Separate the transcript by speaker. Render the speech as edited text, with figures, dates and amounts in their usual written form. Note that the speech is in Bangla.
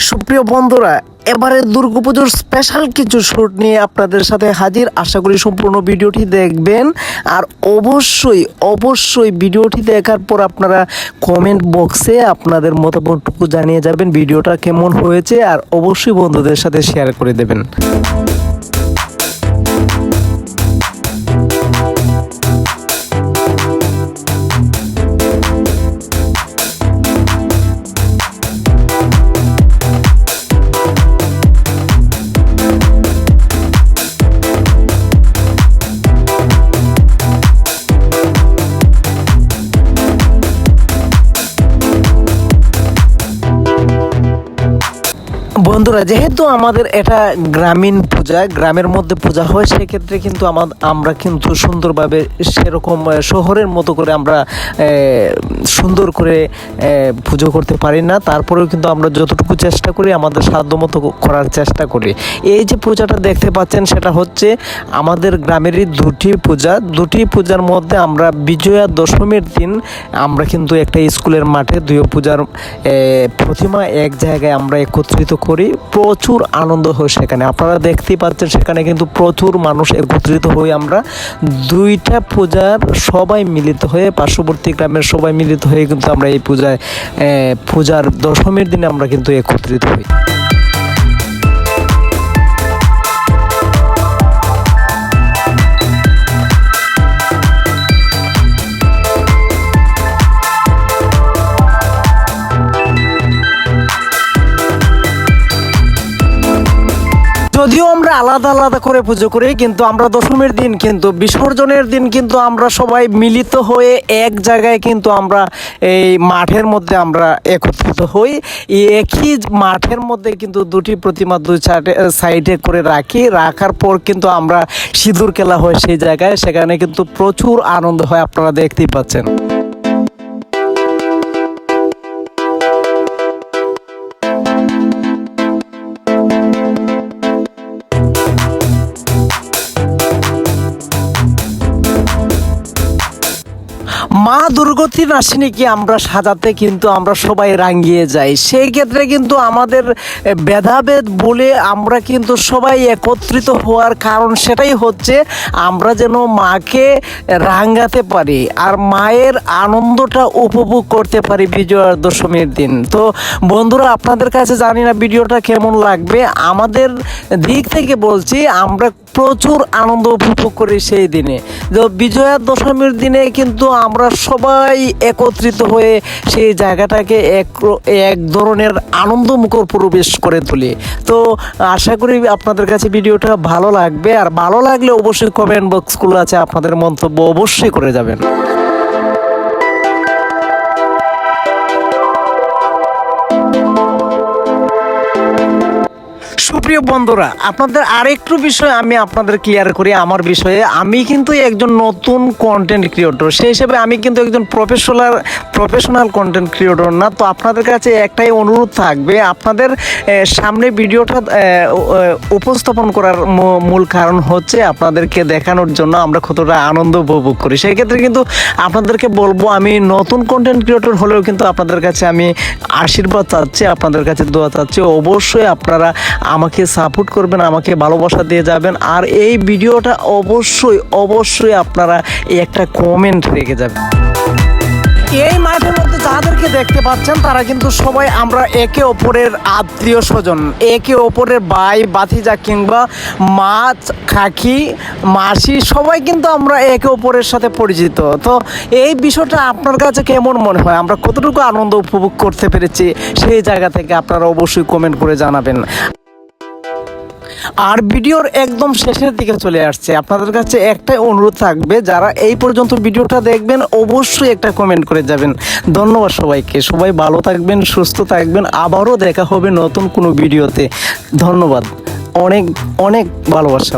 Speaker 1: সুপ্রিয় বন্ধুরা, এবারে দুর্গাপুজোর স্পেশাল কিছু শুট নিয়ে আপনাদের সাথে হাজির। আশা করি সম্পূর্ণ ভিডিওটি দেখবেন। আর অবশ্যই ভিডিওটি দেখার পর আপনারা কমেন্ট বক্সে আপনাদের মতামতটুকু জানিয়ে যাবেন ভিডিওটা কেমন হয়েছে, আর অবশ্যই বন্ধুদের সাথে শেয়ার করে দেবেন। বন্ধুরা, যেহেতু আমাদের এটা গ্রামীণ পূজা, গ্রামের মধ্যে পূজা হয়, সেক্ষেত্রে কিন্তু আমরা কিন্তু সুন্দরভাবে সেরকম শহরের মতো করে আমরা সুন্দর করে পুজো করতে পারি না। তারপরেও কিন্তু আমরা যতটুকু চেষ্টা করি আমাদের সাধ্যমতো করার চেষ্টা করি। এই যে পূজাটা দেখতে পাচ্ছেন, সেটা হচ্ছে আমাদের গ্রামেরই দুটি পূজার মধ্যে আমরা বিজয়া দশমীর দিন আমরা কিন্তু একটা স্কুলের মাঠে দুই পূজার প্রতিমা এক জায়গায় আমরা একত্রিত করি। প্রচুর আনন্দ হয় সেখানে, আপনারা দেখতেই পাচ্ছেন সেখানে কিন্তু প্রচুর মানুষ একত্রিত হয়ে আমরা দুইটা পূজার সবাই মিলিত হয়ে, পার্শ্ববর্তী গ্রামের সবাই মিলিত হয়ে কিন্তু আমরা এই পূজার দশমীর দিনে আমরা কিন্তু একত্রিত হই। যদিও আমরা আলাদা আলাদা করে পুজো করি, কিন্তু আমরা দশমীর দিন কিন্তু বিসর্জনের দিন কিন্তু আমরা সবাই মিলিত হয়ে এক জায়গায় কিন্তু আমরা এই মাঠের মধ্যে আমরা একত্রিত হই। একই মাঠের মধ্যে কিন্তু দুটি প্রতিমা দুই সাইডে করে রাখার পর কিন্তু আমরা সিঁদুর খেলা হয় সেই জায়গায়। সেখানে কিন্তু প্রচুর আনন্দ হয়, আপনারা দেখতেই পাচ্ছেন। মা দুর্গতি নাসিনীকে আমরা সাজাতে কিন্তু আমরা সবাই রাঙিয়ে যাই। সেই ক্ষেত্রে কিন্তু আমাদের ভেদাভেদ বলে আমরা কিন্তু সবাই একত্রিত হওয়ার কারণ সেটাই হচ্ছে আমরা যেন মাকে রাঙাতে পারি আর মায়ের আনন্দটা উপভোগ করতে পারি বিজয়া দশমীর দিন। তো বন্ধুরা, আপনাদের কাছে জানি না ভিডিওটা কেমন লাগবে, আমাদের দিক থেকে বলছি আমরা প্রচুর আনন্দ উপভোগ করি সেই দিনে। বিজয়া দশমীর দিনে কিন্তু আমরা সবাই একত্রিত হয়ে সেই জায়গাটাকে এক ধরনের আনন্দমুখর পরিবেশ করে তুলি। তো আশা করি আপনাদের কাছে ভিডিওটা ভালো লাগবে, আর ভালো লাগলে অবশ্যই কমেন্ট বক্সগুলো আছে, আপনাদের মন্তব্য অবশ্যই করে যাবেন। সুপ্রিয় বন্ধুরা, আপনাদের আরেকটু বিষয় আমি আপনাদের ক্লিয়ার করি। আমার বিষয়ে আমি কিন্তু একজন নতুন কন্টেন্ট ক্রিয়েটর, সেই হিসেবে আমি কিন্তু একজন প্রফেশনাল কন্টেন্ট ক্রিয়েটর না। তো আপনাদের কাছে একটাই অনুরোধ থাকবে, আপনাদের সামনে ভিডিওটা উপস্থাপন করার মূল কারণ হচ্ছে আপনাদেরকে দেখানোর জন্য আমরা কতটা আনন্দ উপভোগ করি। সেই ক্ষেত্রে কিন্তু আপনাদেরকে বলবো, আমি নতুন কন্টেন্ট ক্রিয়েটর হলেও কিন্তু আপনাদের কাছে আমি আশীর্বাদ চাচ্ছি, আপনাদের কাছে দোয়া চাচ্ছি। অবশ্যই আপনারা আমাকে সাপোর্ট করবেন, আমাকে ভালোবাসা দিয়ে যাবেন। আর এই ভিডিওটা অবশ্যই আপনারা একটা কমেন্ট রেখে যাবেন। এই মাঠের মধ্যে যাদেরকে দেখতে পাচ্ছেন তারা কিন্তু সবাই আমরা একে অপরের আত্মীয় স্বজন, একে অপরের ভাই ভাতিজা কিংবা মা কাকি মাসি, সবাই কিন্তু আমরা একে অপরের সাথে পরিচিত। তো এই বিষয়টা আপনার কাছে কেমন মনে হয়, আমরা কতটুকু আনন্দ উপভোগ করতে পেরেছি, সেই জায়গা থেকে আপনারা অবশ্যই কমেন্ট করে জানাবেন। আর ভিডিওর একদম শেষের দিকে চলে আসছে, আপনাদের কাছে একটাই অনুরোধ থাকবে, যারা এই পর্যন্ত ভিডিওটা দেখবেন অবশ্যই একটা কমেন্ট করে যাবেন। ধন্যবাদ সবাইকে, সবাই ভালো থাকবেন, সুস্থ থাকবেন, আবারও দেখা হবে নতুন কোনো ভিডিওতে। ধন্যবাদ, অনেক ভালোবাসা।